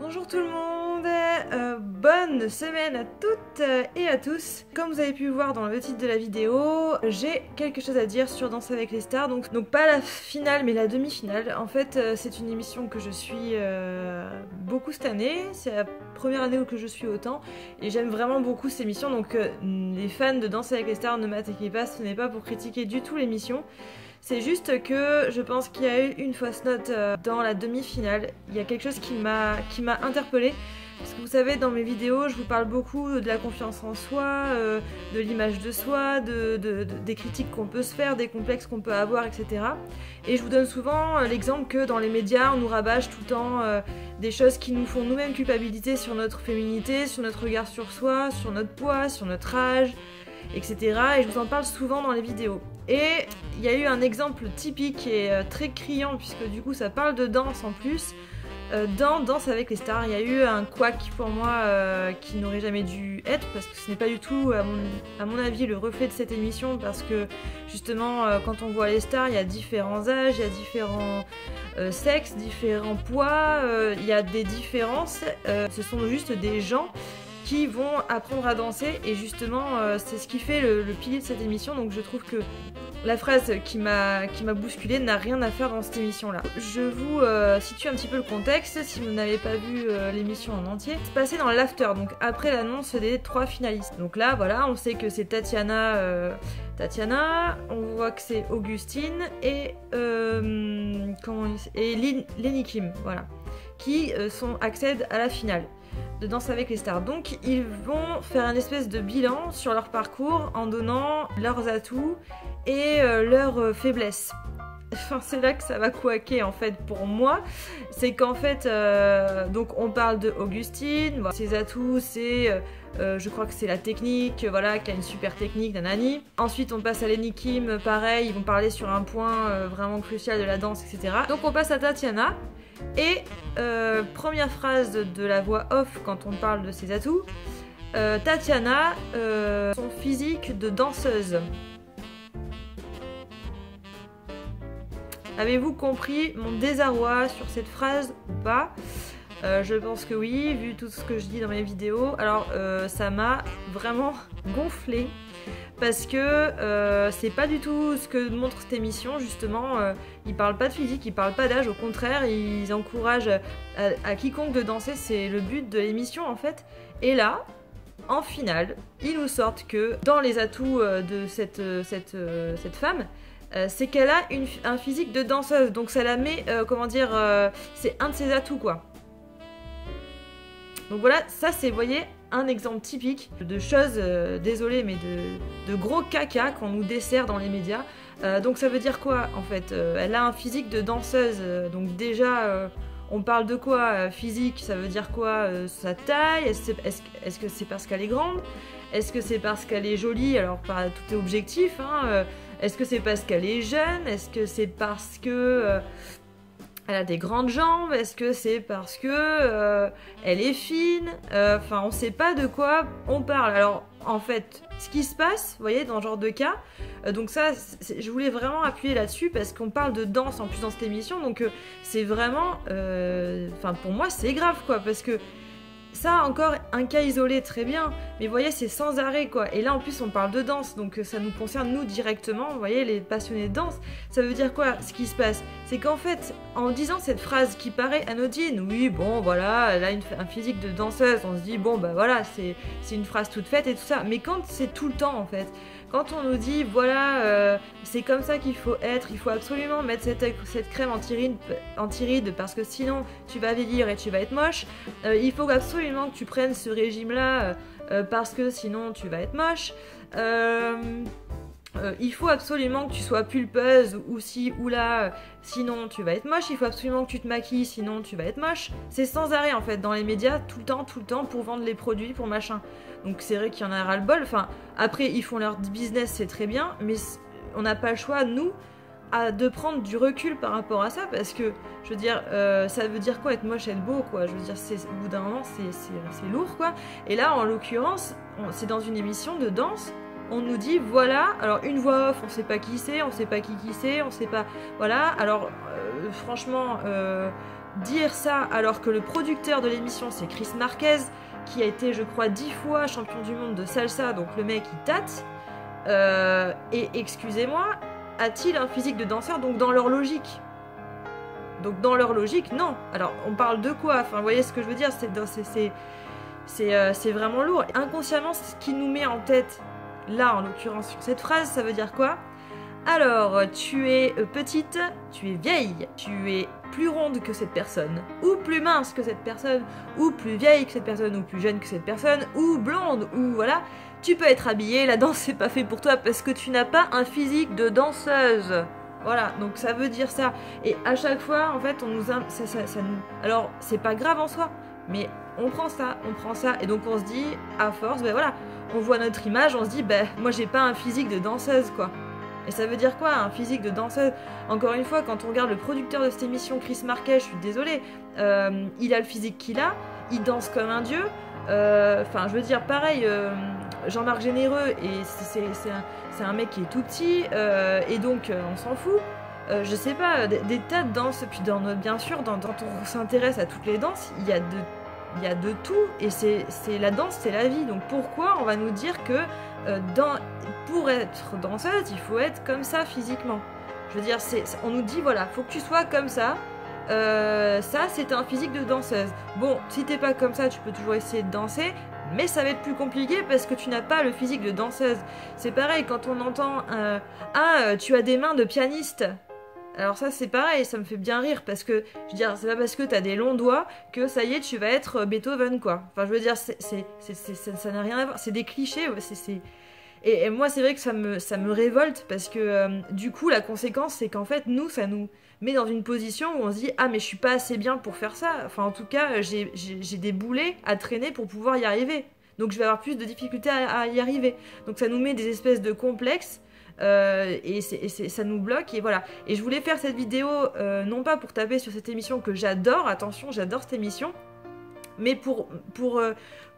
Bonjour tout le monde, bonne semaine à toutes et à tous. Comme vous avez pu voir dans le titre de la vidéo, j'ai quelque chose à dire sur Danse avec les stars, donc pas la finale mais la demi-finale. En fait c'est une émission que je suis beaucoup cette année, c'est la première année où je suis autant et j'aime vraiment beaucoup cette émission, donc les fans de Danse avec les stars ne m'attaquez pas, ce n'est pas pour critiquer du tout l'émission. C'est juste que je pense qu'il y a eu une fausse note dans la demi-finale. Il y a quelque chose qui m'a interpellée. Parce que vous savez, dans mes vidéos, je vous parle beaucoup de la confiance en soi, de l'image de soi, des critiques qu'on peut se faire, des complexes qu'on peut avoir, etc. Et je vous donne souvent l'exemple que dans les médias, on nous rabâche tout le temps des choses qui nous font nous-mêmes culpabiliser sur notre féminité, sur notre regard sur soi, sur notre poids, sur notre âge, etc. Et je vous en parle souvent dans les vidéos. Et il y a eu un exemple typique et très criant, puisque du coup ça parle de danse en plus. Dans Danse avec les stars, il y a eu un couac pour moi qui n'aurait jamais dû être, parce que ce n'est pas du tout, à mon avis, le reflet de cette émission, parce que justement, quand on voit les stars, il y a différents âges, il y a différents sexes, différents poids, il y a des différences, ce sont juste des gens qui vont apprendre à danser, et justement c'est ce qui fait le pilier de cette émission. Donc je trouve que la phrase qui m'a bousculée n'a rien à faire dans cette émission là. Je vous situe un petit peu le contexte si vous n'avez pas vu l'émission en entier. C'est passé dans l'after, donc après l'annonce des 3 finalistes. Donc là voilà, on sait que c'est Tatiana, on voit que c'est Augustine et Lenny Kim, voilà, qui accèdent à la finale de Danse avec les stars. Donc ils vont faire un espèce de bilan sur leur parcours en donnant leurs atouts et leurs faiblesses. Enfin, c'est là que ça va couaquer en fait pour moi. C'est qu'en fait, donc on parle de Augustine, voilà. Ses atouts c'est, je crois que c'est la technique, voilà, qui a une super technique, nanani. Ensuite on passe à Lenny Kim, pareil, ils vont parler sur un point vraiment crucial de la danse, etc. Donc on passe à Tatiana. Et première phrase de la voix off quand on parle de ses atouts, Tatiana, son physique de danseuse. Avez-vous compris mon désarroi sur cette phrase ou pas? Je pense que oui, vu tout ce que je dis dans mes vidéos. Alors ça m'a vraiment gonflé. Parce que c'est pas du tout ce que montre cette émission, justement. Ils parlent pas de physique, ils parlent pas d'âge, au contraire, ils encouragent à quiconque de danser, c'est le but de l'émission en fait. Et là, en finale, ils nous sortent que dans les atouts de cette femme, c'est qu'elle a un physique de danseuse, donc ça la met, comment dire, c'est un de ses atouts quoi. Donc voilà, ça c'est, vous voyez, un exemple typique de choses, désolé, mais de gros caca qu'on nous dessert dans les médias. Donc ça veut dire quoi en fait? Elle a un physique de danseuse, donc déjà on parle de quoi? Physique, ça veut dire quoi? Sa taille? Est-ce que c'est parce qu'elle est grande? Est-ce que c'est parce qu'elle est jolie? Alors pas tout est objectif, hein. Est-ce que c'est parce qu'elle est jeune? Est-ce que c'est parce que elle a des grandes jambes? Est-ce que c'est parce que elle est fine? Enfin, on sait pas de quoi on parle. Alors, en fait, ce qui se passe, vous voyez, dans ce genre de cas, donc ça, je voulais vraiment appuyer là-dessus parce qu'on parle de danse en plus dans cette émission, donc c'est vraiment, enfin, pour moi, c'est grave, quoi, parce que ça, encore un cas isolé, très bien, mais vous voyez, c'est sans arrêt, quoi. Et là, en plus, on parle de danse, donc ça nous concerne, nous, directement, vous voyez, les passionnés de danse. Ça veut dire quoi, ce qui se passe? C'est qu'en fait, en disant cette phrase qui paraît anodine, oui, bon, voilà, elle a un physique de danseuse, on se dit, bon, bah voilà, c'est une phrase toute faite et tout ça. Mais quand c'est tout le temps, en fait, quand on nous dit, voilà, c'est comme ça qu'il faut être, il faut absolument mettre cette crème anti-rides parce que sinon tu vas vieillir et tu vas être moche, il faut absolument que tu prennes ce régime-là parce que sinon tu vas être moche, il faut absolument que tu sois pulpeuse ou ci ou là, sinon tu vas être moche, il faut absolument que tu te maquilles, sinon tu vas être moche. C'est sans arrêt en fait dans les médias, tout le temps pour vendre les produits, pour machin. Donc c'est vrai qu'il y en a ras-le-bol, enfin après ils font leur business, c'est très bien, mais on n'a pas le choix, nous, de prendre du recul par rapport à ça, parce que, je veux dire, ça veut dire quoi être moche, être beau, quoi. Je veux dire, au bout d'un moment, c'est lourd, quoi. Et là, en l'occurrence, c'est dans une émission de danse, on nous dit, voilà, alors une voix off, on sait pas qui c'est, on sait pas qui c'est, on sait pas, voilà, alors franchement, dire ça alors que le producteur de l'émission c'est Chris Marquez, qui a été je crois 10 fois champion du monde de salsa, donc le mec il tâte, et excusez-moi, a-t-il un physique de danseur? Donc dans leur logique. Donc dans leur logique, non. Alors on parle de quoi? Enfin vous voyez ce que je veux dire, c'est vraiment lourd. Inconsciemment, ce qui nous met en tête, là en l'occurrence sur cette phrase, ça veut dire quoi? Alors, tu es petite, tu es vieille, tu es plus ronde que cette personne, ou plus mince que cette personne, ou plus vieille que cette personne, ou plus jeune que cette personne, ou blonde, ou voilà. Tu peux être habillée, la danse c'est pas fait pour toi parce que tu n'as pas un physique de danseuse. Voilà, donc ça veut dire ça. Et à chaque fois, en fait, on nous... ça nous... Alors, c'est pas grave en soi, mais on prend ça, et donc on se dit, à force, ben voilà, on voit notre image, on se dit, ben moi j'ai pas un physique de danseuse, quoi. Et ça veut dire quoi, un physique de danseuse? Encore une fois, quand on regarde le producteur de cette émission, Chris Marquez, je suis désolée, il a le physique qu'il a, il danse comme un dieu, enfin je veux dire, pareil, Jean-Marc Généreux, et c'est un mec qui est tout petit, et donc on s'en fout. Je sais pas, des tas de danses, puis bien sûr, quand on s'intéresse à toutes les danses, il y a de tout, et c'est la danse, c'est la vie. Donc pourquoi on va nous dire que pour être danseuse, il faut être comme ça physiquement? Je veux dire, on nous dit, voilà, faut que tu sois comme ça. Ça, c'est un physique de danseuse. Bon, si t'es pas comme ça, tu peux toujours essayer de danser, mais ça va être plus compliqué parce que tu n'as pas le physique de danseuse. C'est pareil quand on entend tu as des mains de pianiste. Alors ça c'est pareil, ça me fait bien rire parce que, je veux dire, c'est pas parce que t'as des longs doigts que ça y est, tu vas être Beethoven, quoi. Enfin, je veux dire, ça n'a rien à voir, c'est des clichés, et moi c'est vrai que ça me révolte parce que du coup la conséquence c'est qu'en fait nous, ça nous met dans une position où on se dit ah mais je suis pas assez bien pour faire ça, enfin en tout cas j'ai des boulets à traîner pour pouvoir y arriver, donc je vais avoir plus de difficultés à y arriver, donc ça nous met des espèces de complexes. Et ça nous bloque, et voilà. Et je voulais faire cette vidéo non pas pour taper sur cette émission que j'adore, attention, j'adore cette émission, mais pour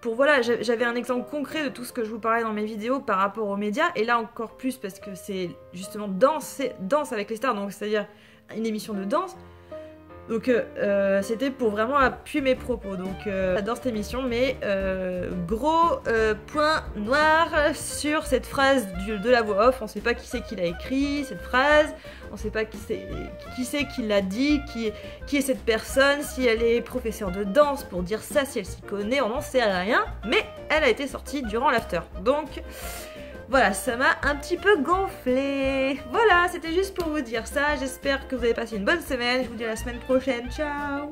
voilà, j'avais un exemple concret de tout ce que je vous parlais dans mes vidéos par rapport aux médias, et là encore plus parce que c'est justement danse avec les stars, donc c'est-à-dire une émission de danse. Donc c'était pour vraiment appuyer mes propos. Donc j'adore cette émission, mais gros point noir sur cette phrase de la voix off. On sait pas qui c'est qui l'a écrit cette phrase, on sait pas qui c'est qui l'a dit, qui est cette personne, si elle est professeure de danse pour dire ça, si elle s'y connaît, on n'en sait rien, mais elle a été sortie durant l'after. Donc voilà, ça m'a un petit peu gonflé. Voilà, c'était juste pour vous dire ça. J'espère que vous avez passé une bonne semaine. Je vous dis à la semaine prochaine. Ciao!